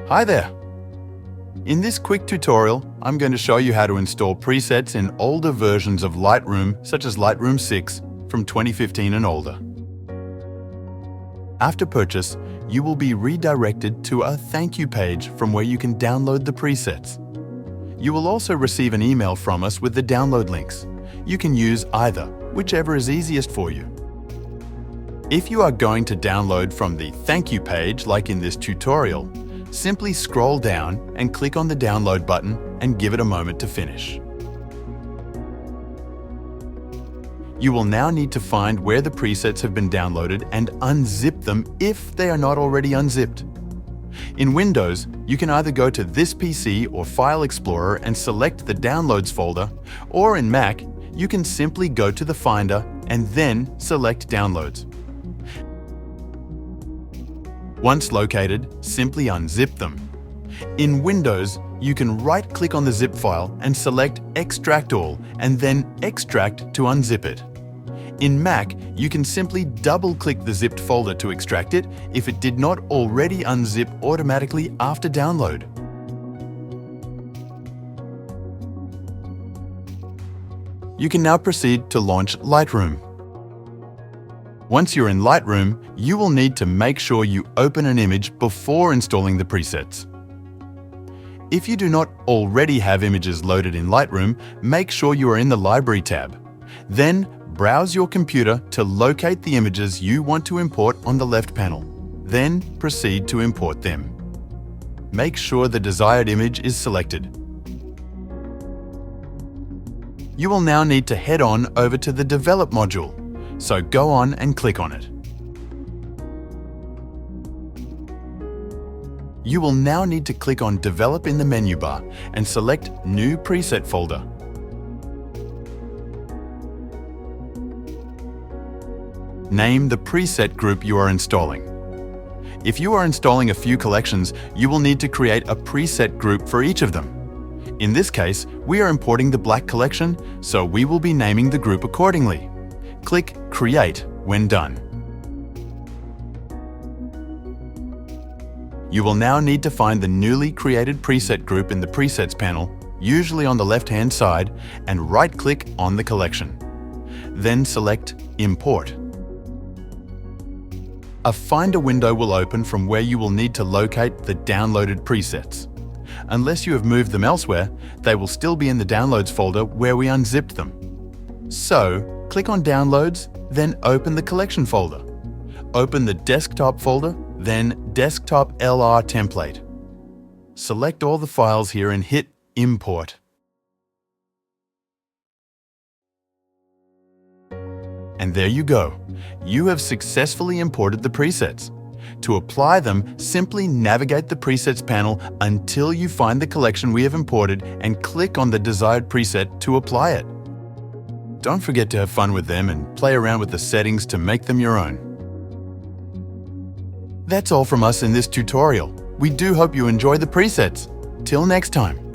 Hi there! In this quick tutorial, I'm going to show you how to install presets in older versions of Lightroom, such as Lightroom 6 from 2015 and older. After purchase, you will be redirected to a thank you page from where you can download the presets. You will also receive an email from us with the download links. You can use either, whichever is easiest for you. If you are going to download from the thank you page, like in this tutorial, simply scroll down and click on the download button and give it a moment to finish. You will now need to find where the presets have been downloaded and unzip them if they are not already unzipped. In Windows, you can either go to this PC or File Explorer and select the Downloads folder, or in Mac, you can simply go to the Finder and then select Downloads. Once located, simply unzip them. In Windows, you can right-click on the zip file and select Extract All and then Extract to unzip it. In Mac, you can simply double-click the zipped folder to extract it if it did not already unzip automatically after download. You can now proceed to launch Lightroom. Once you're in Lightroom, you will need to make sure you open an image before installing the presets. If you do not already have images loaded in Lightroom, make sure you are in the Library tab. Then, browse your computer to locate the images you want to import on the left panel. Then, proceed to import them. Make sure the desired image is selected. You will now need to head on over to the Develop module. So go on and click on it. You will now need to click on Develop in the menu bar and select New Preset folder. Name the preset group you are installing. If you are installing a few collections, you will need to create a preset group for each of them. In this case, we are importing the black collection, so we will be naming the group accordingly. Click Create when done. You will now need to find the newly created preset group in the Presets panel, usually on the left-hand side, and right-click on the collection. Then select Import. A Finder window will open from where you will need to locate the downloaded presets. Unless you have moved them elsewhere, they will still be in the Downloads folder where we unzipped them. So, click on Downloads, then open the Collection folder. Open the Desktop folder, then Desktop LR template. Select all the files here and hit Import. And there you go. You have successfully imported the presets. To apply them, simply navigate the Presets panel until you find the collection we have imported and click on the desired preset to apply it. Don't forget to have fun with them and play around with the settings to make them your own. That's all from us in this tutorial. We do hope you enjoy the presets. Till next time.